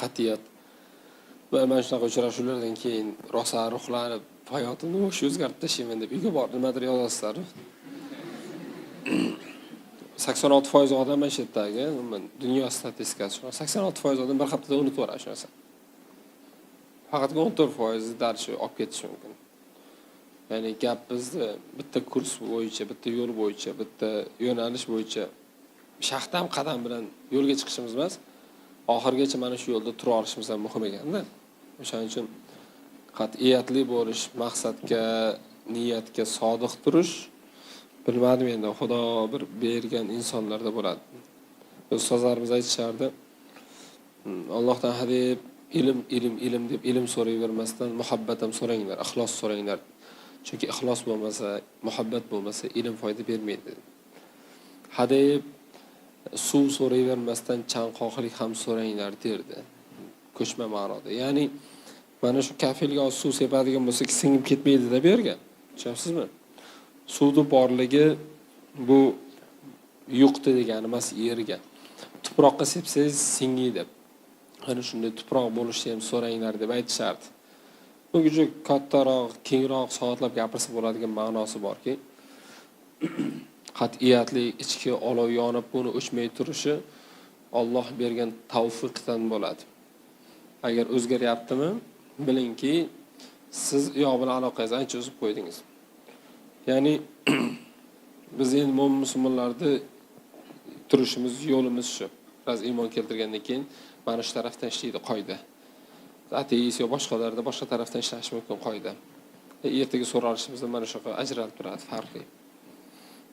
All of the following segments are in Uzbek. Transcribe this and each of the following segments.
qat'iyat. Va mana shunaqa uchrashuvlardan keyin rosa ruhlanib, hayotimni o'zgartirib tashlayman deb uyga borib nimadir yozasizlar. 86% odam mana shu yerdagi dunyo statistikasi shu. 86% odam bir haftada unutib yuboradi shu narsa. Faqat 14% darsni olib ketish mumkin. Ya'ni gap bizni bitta kurs bo'yicha, bitta yo'l bo'yicha, bitta yo'nalish bo'yicha shaxdam qadam bilan yo'lga chiqishimiz emas, oxirgacha mana shu yo'lda tura olishimiz ham muhim ekanda. O'shaning uchun qat'iyatli bo'lish, maqsadga, niyatga sodiq turish, bilmadim endi Xudo bir bergan insonlarda bo'ladi. Ustozlarimiz aytishardi, Allohdan hadeb ilm deb ilm so'rayvermasdan muhabbat ham so'ranglar, ixlos so'ranglar. Chunki ixlos bo'lmasa, muhabbat bo'lmasa ilm foyda bermaydi. Hadeb suv so'rayvermasdan chanqoqlik ham so'ranglar derdi. Ko'chma ma'noda. Ya'ni mana shu kafilga suv sepadigan bo'lsa, singib ketmaydi deb bergan. Tushunasizmi? Suvning borligi bu yuqdi degani emas, yerga. Tuproqqa sepsangiz singiydi deb. Ana shunday tuproq bo'lishni ham so'ranglar deb aytishardi. Bunga juda kattaroq, kengroq soatlab gapirsa bo'ladigan ma'nosi borki, qat'iyatli ichki olov yonib buni o'chmay turishi Alloh bergan tavfiqdan bo'ladi. Agar o'zgaryaptimi, bilingki, siz yo'q bilan aloqangizni ancha uzib qo'ydingiz. Ya'ni biz endi mo'min musulmonlarni turishimiz, yo'limiz shu. Biz iymon keltirgandan keyin mana shu tarafdan ishlaydi qoida. Ateist yo boshqalarda boshqa tarafdan ishlash mumkin qoida. Ertaga so'ralishimizda mana shu ajralib turadi farqli.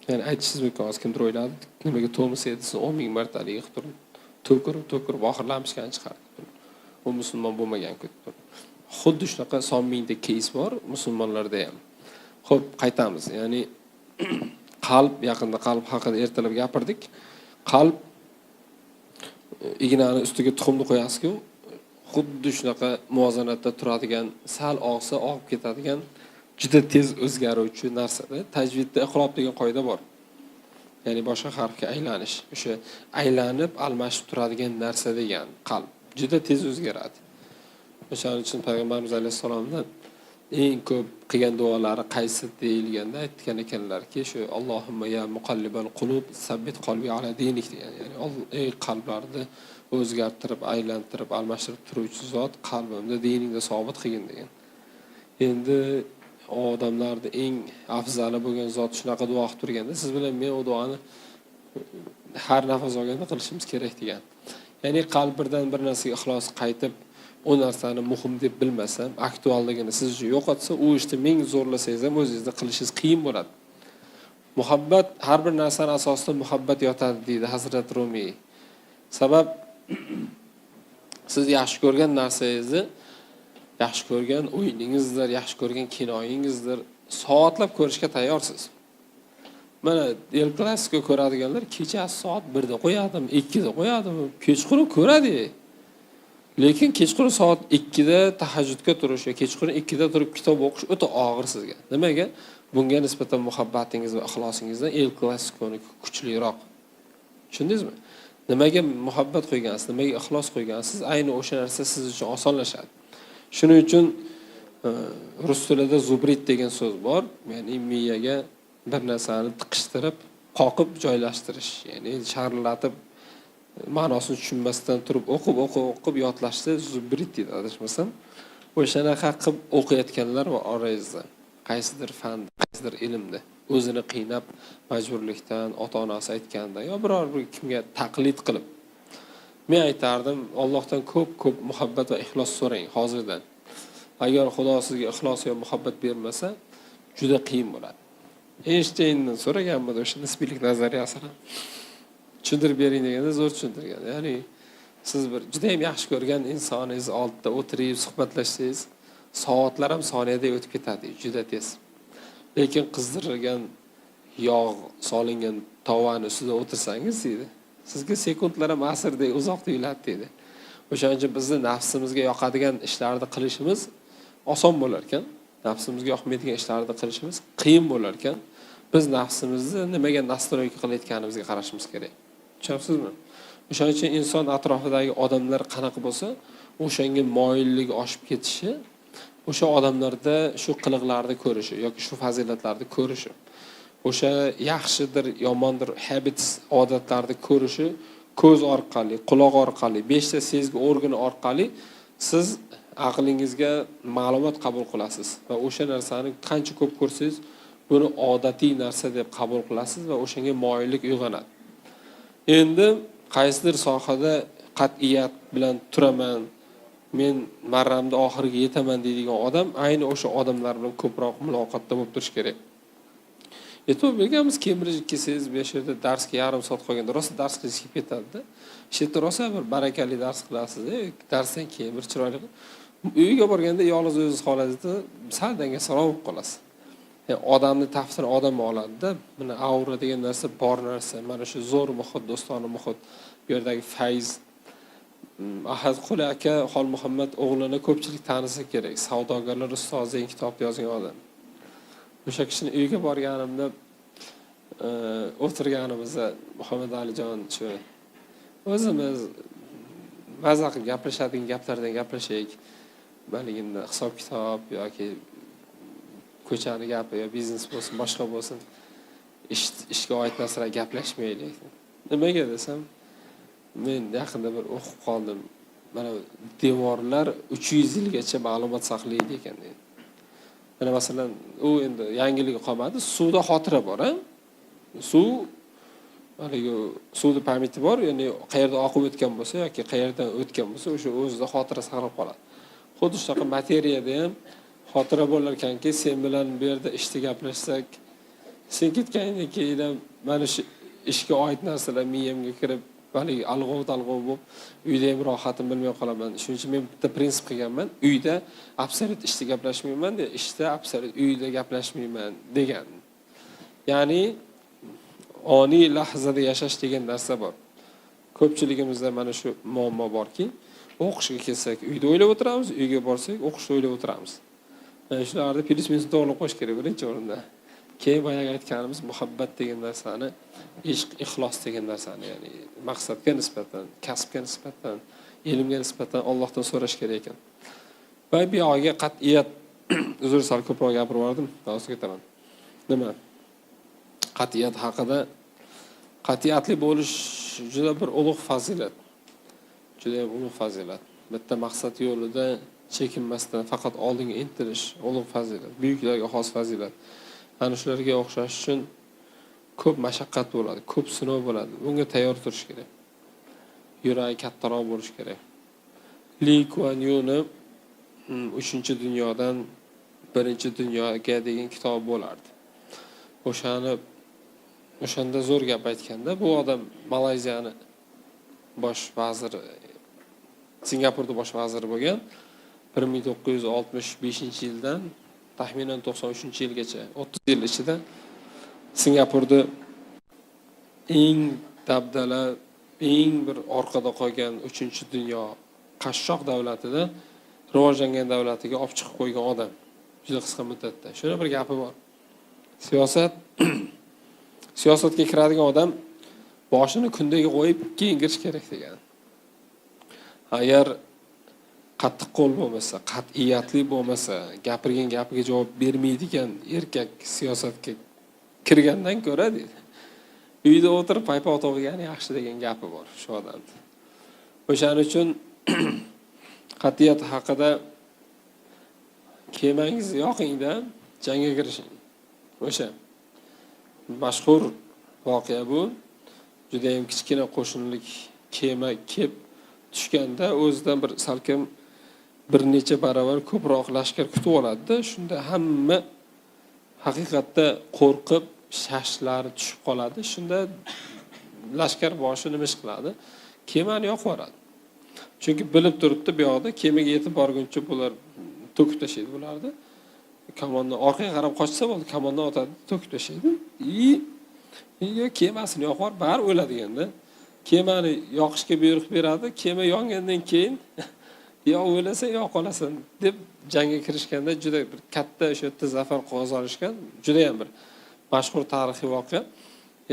Ya'ni aytishingiz mumkin, hozir kimdir o'yladi, nimaga Tomas Edison 10 ming martalik yig'ib turib, to'kirib oxirlamishgan chiqardi. U musulmon bo'lmagan ku. Xuddi shunaqa son mingta case bor musulmonlarda ham. Xo'p, qaytamiz. Ya'ni qalb, yaqinda qalb haqida ertalab gapirdik. Qalb ignani ustiga tuxumni qo'yasiz-ku, xuddi shunaqa muvozanatda turadigan, sal og'sa og'ib ketadigan, juda tez o'zgaruvchi narsada. Tajvidda iqlob degan qoida bor. Ya'ni boshqa harfga aylanish. O'sha aylanib, almashib turadigan narsa degan qalb juda tez o'zgaradi. O'shaning uchun payg'ambarimiz alayhisolamdan eng ko'p qilgan duolari qaysi deyilganda aytgan ekanlarki, shu Allohumma ya muqallibal qulub sabbit qalbi ala dinik degan. Ya'ni ey qalblarni o'zgartirib, aylantirib, almashtirib turuvchi zot, qalbimda diningda sobit qilgin degan. Endi odamlarda eng afzali bo'lgan zot shunaqa duo qilib turganda, siz bilan men o duoni har nafas olganda qilishimiz kerak degan. Ya'ni qalbirdan bir narsaga ixlos qaytib, o narsani muhim deb bilmasam, aktualligini siz uchun yo'qotsa, u ishni ming zo'rlasangiz ham o'zingizda qilishingiz qiyin bo'ladi. Muhabbat, har bir narsaning asosida muhabbat yotadi deydi Hazrat Rumiy. Sabab siz yaxshi ko'rgan narsangizni, yaxshi ko'rgan o'yiningizdir, yaxshi ko'rgan kinoyingizdir, soatlab ko'rishga tayyorsiz. Mana El Clasico ko'radiganlar kechasi soat 1 da qo'yadimi, 2 da qo'yadimi, kechqurun ko'radi. Lekin kechqurun soat 2 da tahajjudga turish yoki kechqurun 2 da turib kitob o'qish o'ta og'ir sizga. Nimaga? Bunga nisbatan muhabbatingiz va ixlosingizdan El Clasico'ni kuchliroq. Tushundingizmi? Nimaga muhabbat qo'ygansiz, nimaga ixlos qo'ygansiz, ayni o'sha narsa siz uchun osonlashadi. Shuning uchun rus tilida zubrit degan so'z bor. Ya'ni miyaga bir narsani tiqishtirib, qoqib joylashtirish, ya'ni sharlatib ma'nosini tushunmasdan turib o'qib yodlashni zubrit deydi adashmasam. O'shanaqa qilib o'qiyotganlar va orangizda qaysidir fan, qaysidir ilmda o'zini qiynab majburlikdan, ota-onasi aytganda yo biror bir kimga taqlid qilib. Men aytardim, Allohdan ko'p muhabbat va ixlos so'rang hozirdan. Agar Xudo sizga ixlos va muhabbat bermasa, juda qiyin bo'ladi. Einsteindan so'raganman o'sha nisbiylik nazariyasini. Tushuntirib bering deganda zo'r tushuntirgan. Ya'ni siz bir juda ham yaxshi ko'rgan insoningiz oldida o'tirib suhbatlashsangiz, soatlar ham soniyada o'tib ketadi, juda tez. Lekin qizdirilgan yog' solingan tovani ustida o'tirsangiz deydi, sizga sekundlar ham asrdek uzoq tuyuladi deydi. O'shaning uchun bizni nafsimizga yoqadigan ishlarni qilishimiz oson bo'lar ekan, nafsimizga yoqmaydigan ishlarni qilishimiz qiyin bo'lar ekan. Biz nafsimizni nimaga nastroyga qilayotganimizga qarashimiz kerak. Tushunasizmi? O'shaning uchun inson atrofidagi odamlar qanaqa bo'lsa, o'shanga moyilligi oshib ketishi, o'sha odamlarda shu qiliqlarni ko'rishi yoki shu fazilatlarni ko'rishi, o'sha yaxshidir, yomondir habits, odatlarni ko'rishi ko'z orqali, quloq orqali, 5 ta sezgi organi orqali siz aqlingizga ma'lumot qabul qilasiz va o'sha narsani qancha ko'p ko'rsangiz, buni odatiy narsa deb qabul qilasiz va o'shanga moyillik uyg'onadi. Endi qaysidir sohada qat'iyat bilan turaman, men marramda oxiriga yetaman deydigan odam ayni o'sha odamlar bilan ko'proq muloqotda bo'lib turish kerak. E'tibor berganmiz, Cambridge kelsangiz, bu yerda darsga yarim soat qolganda rosa dars qilishga ketadi-da. Shetda rosa bir barakali dars qilasiz, darsdan keyin bir chiroyli. Uyga borganda yolg'iz o'zingiz qolasizda, sal dangasaro bo'lib qolasiz. Odamni tafsir odam oladi-da. Mana aura degan narsa bor narsa. Mana shu zo'r muhit, do'stona muhit, bu yerdagi fayz. Ahad Quli aka Xol Muhammad o'g'lini ko'pchilik tanisa kerak. Savdogarlar ustozi degan kitobni yozgan odam. O'sha kishini uyiga borganimda o'tirganimizda Muhammad Alijon shu o'zimiz maza qilib gaplashadigan gaplardan gaplashaylik. Baligimda hisob-kitob yoki ko'chani gapi yo biznes bo'lsin, boshqa bo'lsin, ishga oid narsalar gaplashmaylik. Nimaga desam, men yaqinda bir o'qib qoldim. Mana devorlar 300 yilgacha ma'lumot saqlaydi ekan dedi. Mana masalan, u endi yangiligi qolmadi, suvda xotira bor, ha? Suv haligi suvda pamyati bor, ya'ni qayerda oqib o'tgan bo'lsa yoki qayerdan o'tgan bo'lsa, o'sha o'zida xotira saqlab qoladi. Xuddi shunaqa materiyada ham xotira bo'lar ekanki, sen bilan bu yerda ishda gaplashsak, sen ketgandan keyin mana shu ishga oid narsalar miyamga kirib, balki alg'ov-talg'ov bo'lib, uyda ham rohatim bilmay qolaman. Shuning uchun men bitta prinsip qilganman, uyda absolyut ishda gaplashmayman, ishda absolyut uyda gaplashmayman degan. Ya'ni oniy lahzada yashash degan narsa bor. Ko'pchiligimizda mana shu muammo borki, o'qishga kelsak uyda o'ylab o'tiramiz, uyga borsak o'qishda o'ylab o'tiramiz. Mana shularni plus-minus to'g'rilab qo'yish kerak birinchi o'rinda. Keyin boyaga aytganimiz muhabbat degan narsani, ishq, ixlos degan narsani, ya'ni maqsadga nisbatan, kasbga nisbatan, ilmga nisbatan Allohdan so'rash kerak ekan. Va bu yo'g'iga qat'iyat uzr sal ko'proq gapirib yubordim, hozir ketaman. Nima? Qat'iyat haqida qat'iyatli bo'lish juda bir ulug' fazilat. Juda ulug' fazilat. Bitta maqsad yo'lida chekinmasdan faqat oldinga intilish ulug' fazilat, buyuklarga xos fazilat. Ana shularga o'xshash uchun ko'p mashaqqat bo'ladi, ko'p sinov bo'ladi. Bunga tayyor turish kerak. Yuragi kattaroq bo'lish kerak. Li Kuan Yu'ni 3-dunyodan 1-dunyoga degan kitob bo'lardi. O'shanda zo'r gap aytganda, bu odam Malayziyani bosh vaziri, Singapurda bosh vaziri bo'lgan. 1965-yildan taxminan 93-yilgacha 30 yil ichida Singapurda eng dabdala, eng bir orqada qolgan 3-dunyo qashshoq davlatida rivojlangan davlatiga olib chiqib qo'ygan odam. Juda qisqa muddatda. Shuna bir gapi bor. Siyosatga kiradigan odam boshini kundaga qo'yib keyin kirish kerak degan. Agar qattiq qo'l bo'lmasa, qat'iyatli bo'lmasa, gapirgan gapiga javob bermaydigan erkak siyosatga kirgandan ko'ra deydi. Uyda o'tirib paypoq to'g'rigan yaxshi degan gapi bor shu odamda. O'shaning uchun qat'iyat haqida kemangizni yoqingda jangga kirishing. O'sha mashhur voqea bu. Juda ham kichkina qo'shinlik kema kelib tushganda o'zidan bir salkam bir necha baravar ko'proq lashkar kutib oladi-da, shunda hamma haqiqatda qo'rqib, shashlari tushib qoladi. Shunda lashkar boshi nima ish qiladi? Kemani yoqib yuboradi. Chunki bilib turibdi, bu yoqda kemaga yetib borguncha bular to'kib tashlaydi bularni. Kamondan orqaga qarab qochsa bo'ldi, kamondan otadi, to'kib tashlaydi. Kemasini yoqib yuborib, bari o'ladiganda kemani yoqishga buyruq beradi. Kema yongandan keyin yo o'lasa yo qolasan deb jangga kirishganda juda bir katta o'sha yerda zafar qozonishgan, juda ham bir mashhur tarixiy voqea.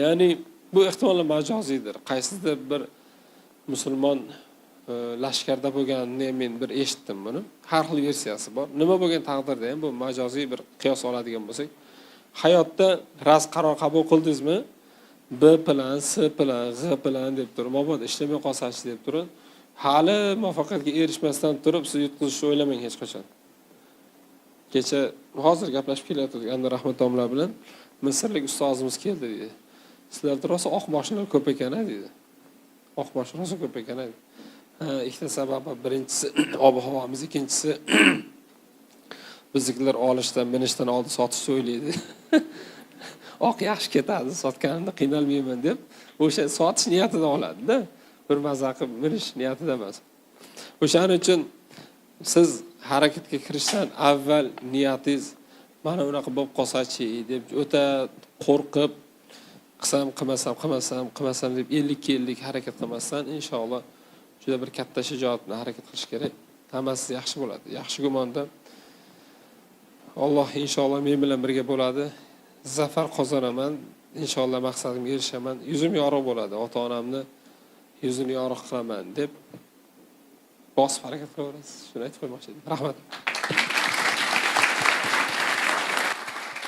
Ya'ni bu ehtimol majoziydir. Qaysidir bir musulmon lashkarda bo'lganini men bir eshitdim buni. Har xil versiyasi bor. Nima bo'lgan taqdirda ham bu majoziy bir qiyos oladigan bo'lsak, hayotda qaror qabul qildingizmi? B bilan, S bilan, G bilan deb turib, mabodo ishlamay qolsachi deb turib, hali muvaffaqiyatga erishmasdan turib siz yutqizishni o'ylamang hech qachon. Kecha hozir gaplashib kelayotgandik Anvar Rahmat domla bilan, Misrlik ustozimiz keldi dedi. Sizlarda rosa oq mashinalar ko'p ekan-a dedi. Oq mashina rosa ko'p ekan-a dedi. Ikkita sababi, birinchisi ob-havomiz, ikkinchisi biznikilar olishdan, minishdan oldin sotishni o'ylaydi. Oq yaxshi ketadi, sotganimda qiynalmayman deb, o'sha sotish niyatida oladi-da. Bir maza qilib minish niyatida emas. O'shaning uchun siz harakatga kirishdan avval niyatingiz mana unaqa bo'lib qolsachi deb o'ta qo'rqib qilmasam deb 50-50 harakat qilmasdan inshaalloh juda bir katta shijoat bilan harakat qilish kerak. Hammasi yaxshi bo'ladi. Yaxshi gumonda Alloh inshaalloh men bilan birga bo'ladi. Zafar qozonaman. Inshaalloh maqsadimga erishaman. Yuzim yorug' bo'ladi. Ota-onamni yuzini yorug' qilaman deb bosib harakat qilaverasiz. Shuni aytib qo'ymoqchi edim. Rahmat.